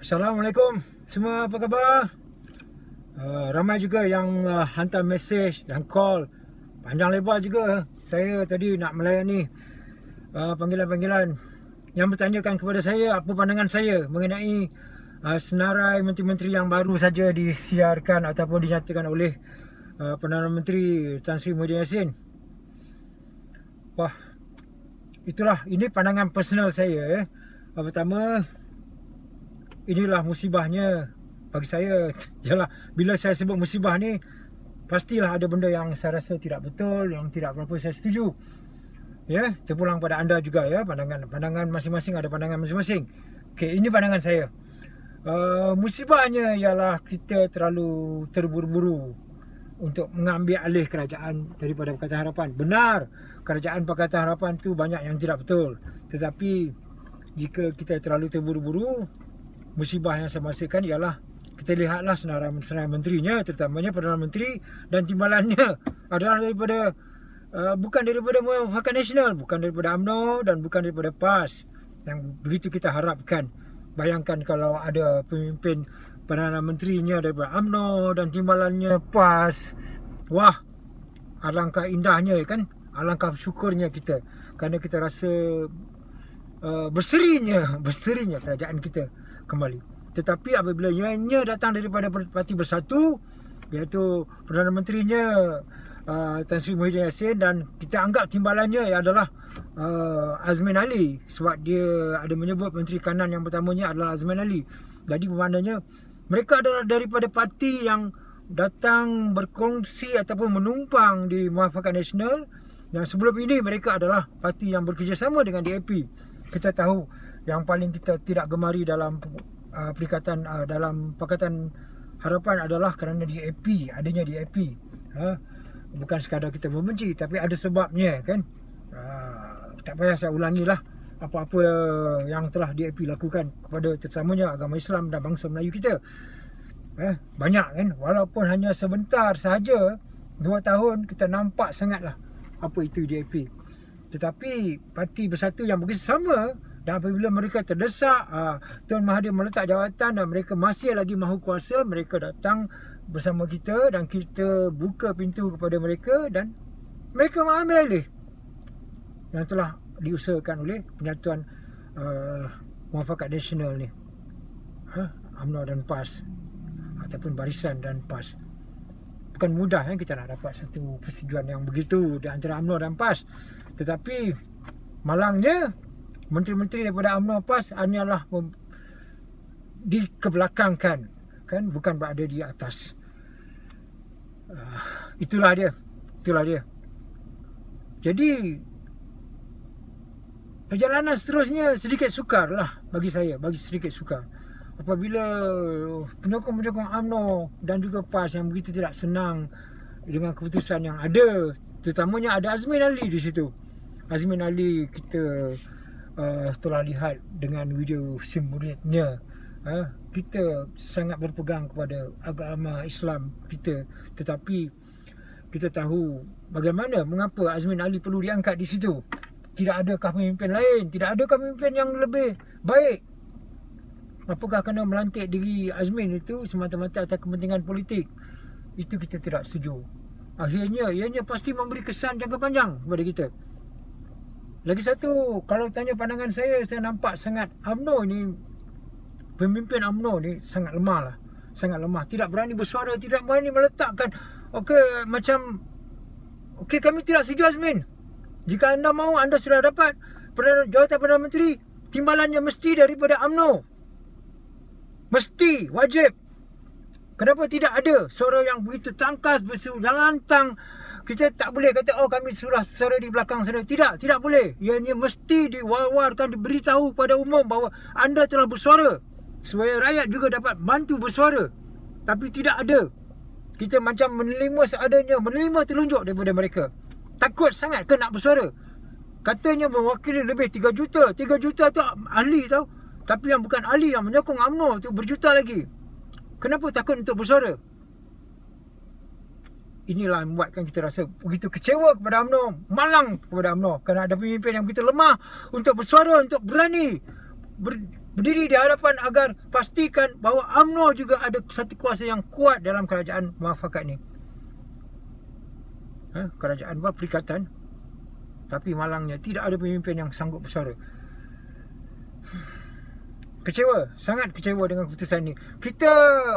Assalamualaikum semua, apa khabar? Ramai juga yang hantar mesej dan call panjang lebar juga. Saya tadi nak melayani panggilan-panggilan yang bertanyakan kepada saya apa pandangan saya mengenai senarai menteri-menteri yang baru saja disiarkan ataupun dinyatakan oleh Perdana Menteri Tan Sri Muhyiddin Yassin. Wah, itulah, ini pandangan personal saya. Pertama, inilah musibahnya bagi saya. Yalah, bila saya sebut musibah ni, pastilah ada benda yang saya rasa tidak betul, yang tidak berapa saya setuju. Ya, terpulang pada anda juga ya, pandangan masing-masing ada pandangan masing-masing. Okey, ini pandangan saya. Musibahnya ialah kita terlalu terburu-buru untuk mengambil alih kerajaan daripada Pakatan Harapan. Benar, kerajaan Pakatan Harapan tu banyak yang tidak betul. Tetapi jika kita terlalu terburu-buru, musibah yang saya maksudkan ialah kita lihatlah senarai menterinya, terutamanya Perdana Menteri dan timbalannya adalah daripada bukan daripada Muafakat Nasional, bukan daripada UMNO dan bukan daripada PAS yang begitu kita harapkan. Bayangkan kalau ada pemimpin Perdana Menterinya daripada UMNO dan timbalannya PAS. Wah, alangkah indahnya kan, alangkah syukurnya kita, kerana kita rasa berserinya kerajaan kita kembali. Tetapi apabila ianya datang daripada Parti Bersatu, iaitu Perdana Menterinya Tan Sri Muhyiddin Yassin, dan kita anggap timbalannya adalah Azmin Ali, sebab dia ada menyebut Menteri Kanan yang pertamanya adalah Azmin Ali. Jadi bermaknanya mereka adalah daripada parti yang datang berkongsi ataupun menumpang di Muafakat Nasional, yang sebelum ini mereka adalah parti yang bekerjasama dengan DAP. Kita tahu yang paling kita tidak gemari dalam perikatan dalam Pakatan Harapan adalah kerana DAP, adanya DAP. Bukan sekadar kita membenci, tapi ada sebabnya kan. Tak payah saya ulangilah apa-apa yang telah DAP lakukan kepada terutamanya agama Islam dan bangsa Melayu kita. Banyak kan, walaupun hanya sebentar sahaja, 2 tahun kita nampak sangatlah apa itu DAP. Tetapi Parti Bersatu yang bekerjasama, dan apabila mereka terdesak, Tuan Mahathir meletak jawatan dan mereka masih lagi mahu kuasa, mereka datang bersama kita dan kita buka pintu kepada mereka dan mereka mengambil alih yang telah diusahakan oleh Penyatuan Muafakat Nasional ni, UMNO dan PAS, ataupun Barisan dan PAS. Bukan mudah kita nak dapat satu persetujuan yang begitu di antara UMNO dan PAS. Tetapi malangnya menteri-menteri daripada UMNO PAS hanyalah dikebelakangkan, kan, bukan berada di atas. Itulah dia. Jadi perjalanan seterusnya sedikit sukar lah bagi saya, sedikit sukar. Apabila penyokong-penyokong UMNO dan juga PAS yang begitu tidak senang dengan keputusan yang ada, terutamanya ada Azmin Ali di situ. Azmin Ali kita telah lihat dengan video SIM muridnya. Kita sangat berpegang kepada agama Islam kita, tetapi kita tahu bagaimana, mengapa Azmin Ali perlu diangkat di situ. Tidak adakah pemimpin lain? Tidak adakah pemimpin yang lebih baik? Apakah kerana melantik diri Azmin itu semata-mata atas kepentingan politik? Itu kita tidak setuju. Akhirnya ianya pasti memberi kesan jangka panjang kepada kita. Lagi satu, kalau tanya pandangan saya nampak sangat UMNO ni, pemimpin UMNO ni sangat lemah lah. Sangat lemah. Tidak berani bersuara, tidak berani meletakkan. Okey, kami tidak setuju Azmin. Jika anda mahu, anda sudah dapat jawatan Perdana Menteri, timbalannya mesti daripada UMNO. Mesti, wajib. Kenapa tidak ada suara yang begitu tangkas, lantang? Kita tak boleh kata, kami suara di belakang sana. Tidak boleh. Ianya mesti diwawarkan, diberitahu kepada umum bahawa anda telah bersuara, supaya rakyat juga dapat bantu bersuara. Tapi tidak ada. Kita macam menerima seadanya, menerima telunjuk daripada mereka. Takut sangat ke nak bersuara. Katanya mewakili lebih 3 juta. 3 juta tu ahli tau. Tapi yang bukan ahli, yang menyokong UMNO tu berjuta lagi. Kenapa takut untuk bersuara? Inilah yang membuatkan kita rasa begitu kecewa kepada UMNO, malang kepada UMNO, kerana ada pemimpin yang begitu lemah untuk bersuara, untuk berani berdiri di hadapan agar pastikan bahawa UMNO juga ada satu kuasa yang kuat dalam kerajaan muafakat ni. Kerajaan perikatan, tapi malangnya tidak ada pemimpin yang sanggup bersuara. Kecewa, sangat kecewa dengan keputusan ni. Kita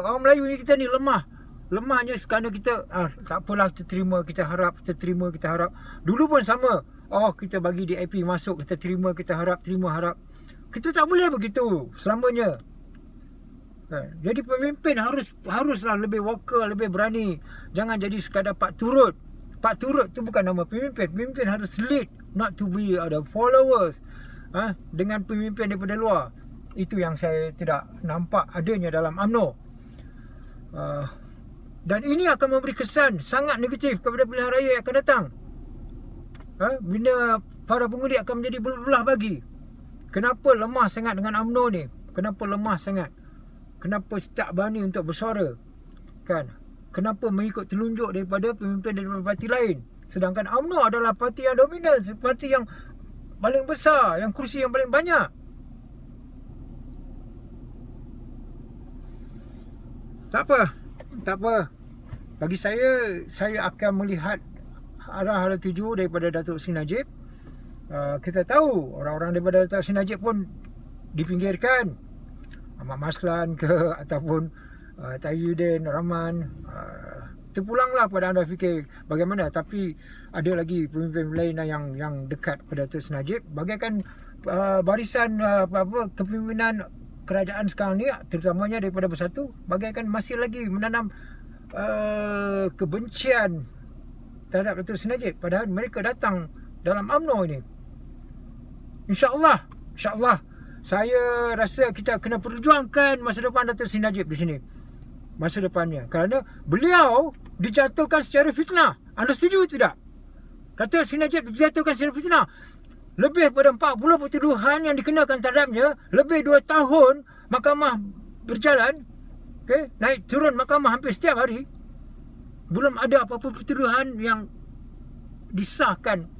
orang Melayu ni, kita ni lemah. Lemahnya kerana kita tak apalah, kita terima, kita harap, kita terima, kita harap. Dulu pun sama. Kita bagi DAP masuk, kita terima, kita harap, terima, harap. Kita tak boleh begitu selamanya. Jadi pemimpin haruslah lebih vokal, lebih berani. Jangan jadi sekadar pak turut. Pak turut tu bukan nama pemimpin. Pemimpin harus lead, not to be ada followers. Dengan pemimpin daripada luar. Itu yang saya tidak nampak adanya dalam UMNO. Dan ini akan memberi kesan sangat negatif kepada pilihan raya yang akan datang. Bila para pengundi akan menjadi belah bagi. Kenapa lemah sangat dengan UMNO ni? Kenapa lemah sangat? Kenapa tak berani untuk bersuara? Kenapa mengikut telunjuk daripada pemimpin daripada parti lain? Sedangkan UMNO adalah parti yang dominan, parti yang paling besar, yang kursi yang paling banyak. Tak apa. Bagi saya akan melihat arah tuju daripada Datuk Seri Najib. Kita tahu orang-orang daripada Datuk Seri Najib pun dipinggirkan. Ahmad Maslan ke ataupun Tayyuddin Rahman. Terpulanglah pada anda fikir bagaimana. Tapi ada lagi pemimpin lain yang dekat pada Datuk Seri Najib. Bagaikan barisan kepimpinan kerajaan sekarang ni, terutamanya daripada Bersatu, bagaikan masih lagi menanam kebencian terhadap Datuk Seri Najib, padahal mereka datang dalam UMNO ini. InsyaAllah saya rasa kita kena perjuangkan masa depan Datuk Seri Najib di sini, masa depannya, kerana beliau dijatuhkan secara fitnah. Anda setuju tidak? Datuk Seri Najib dijatuhkan secara fitnah. Lebih pada 40 pertuduhan yang dikenakan terhadapnya. Lebih 2 tahun mahkamah berjalan, naik turun mahkamah hampir setiap hari. Belum ada apa-apa pertuduhan yang disahkan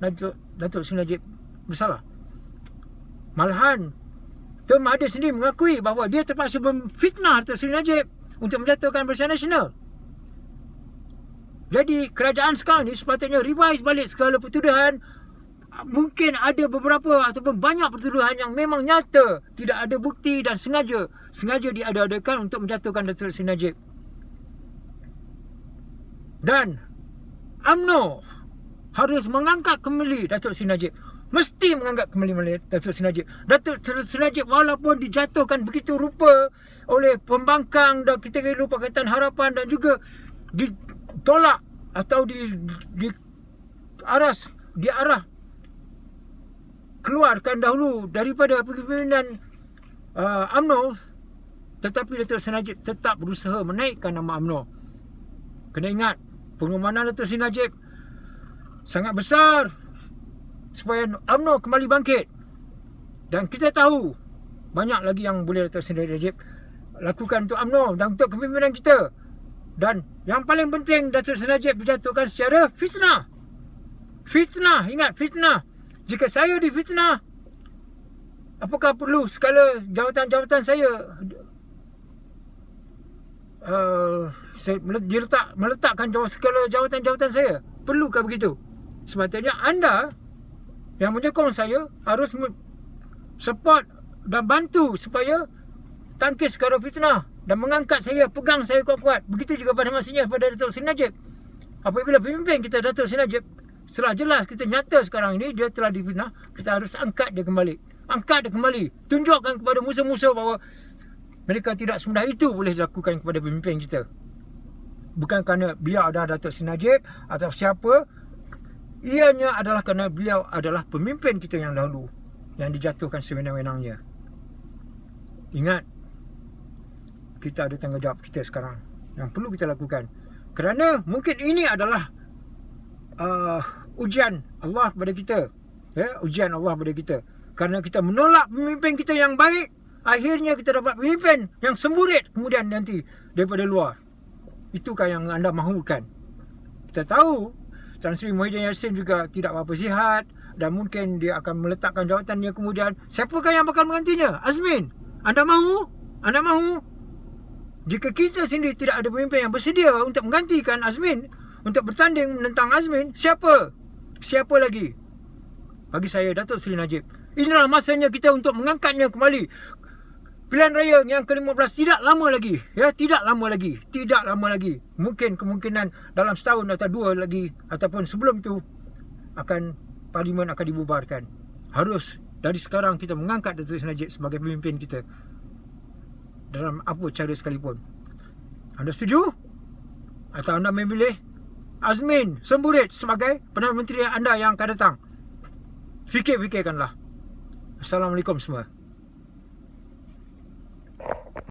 Datuk Seri Najib bersalah. Malahan Tun Mahathir sendiri mengakui bahawa dia terpaksa memfitnah Datuk Seri Najib untuk menjatuhkan Barisan Nasional. Jadi kerajaan sekarang ni sepatutnya revise balik segala pertuduhan. Mungkin ada beberapa ataupun banyak pertuduhan yang memang nyata, tidak ada bukti dan sengaja diada-adakan untuk menjatuhkan Datuk Seri Najib. Dan UMNO harus mengangkat kembali Datuk Seri Najib. Mesti mengangkat kembali Datuk Seri Najib. Datuk Seri Najib walaupun dijatuhkan begitu rupa oleh pembangkang dan kita kira Pakatan Harapan dan juga ditolak atau diarah keluarkan dahulu daripada kepimpinan UMNO, tetapi Datuk Seri Najib tetap berusaha menaikkan nama UMNO. Kena ingat, pengorbanan Datuk Seri Najib sangat besar supaya UMNO kembali bangkit. Dan kita tahu banyak lagi yang boleh Datuk Seri Najib lakukan untuk UMNO dan untuk kepimpinan kita. Dan yang paling penting, Datuk Seri Najib dijatuhkan secara fitnah. Ingat, fitnah. Jika saya difitnah, apakah perlu segala jawatan-jawatan saya meletakkan segala jawatan-jawatan saya? Perlukah begitu? Sepatutnya anda yang menyokong saya harus support dan bantu supaya tangkis segala fitnah dan mengangkat saya, pegang saya kuat-kuat. Begitu juga pada masanya pada Datuk Seri Najib. Apabila pemimpin kita Datuk Seri Najib setelah jelas kita nyata sekarang ini dia telah difitnah, kita harus angkat dia kembali. Tunjukkan kepada musuh-musuh bahawa mereka tidak semudah itu boleh dilakukan kepada pemimpin kita. Bukan kerana beliau adalah Datuk Seri Najib atau siapa. Ianya adalah kerana beliau adalah pemimpin kita yang dahulu, yang dijatuhkan sewenang-wenangnya. Ingat, kita ada tanggungjawab kita sekarang yang perlu kita lakukan. Kerana mungkin ini adalah ujian Allah kepada kita. Ujian Allah kepada kita. Kerana kita menolak pemimpin kita yang baik, akhirnya kita dapat pemimpin yang semburit kemudian nanti daripada luar. Itukah yang anda mahukan? Kita tahu Tan Sri Muhyiddin Yassin juga tidak berapa sihat dan mungkin dia akan meletakkan jawatannya kemudian. Siapakah yang bakal menggantinya? Azmin. Anda mahu? Anda mahu? Jika kita sendiri tidak ada pemimpin yang bersedia untuk menggantikan Azmin, untuk bertanding menentang Azmin, siapa? Siapa lagi? Bagi saya, Datuk Seri Najib, inilah masanya kita untuk mengangkatnya kembali. Pilihan raya yang ke-15 tidak lama lagi. Ya, tidak lama lagi. Tidak lama lagi. Mungkin kemungkinan dalam setahun atau dua lagi, ataupun sebelum itu, Parlimen akan dibubarkan. Harus dari sekarang kita mengangkat Datuk Seri Najib sebagai pemimpin kita. Dalam apa cara sekalipun. Anda setuju? Atau anda memilih Azmin Semburit sebagai Perdana Menteri anda yang akan datang? Fikir-fikirkanlah. Assalamualaikum semua.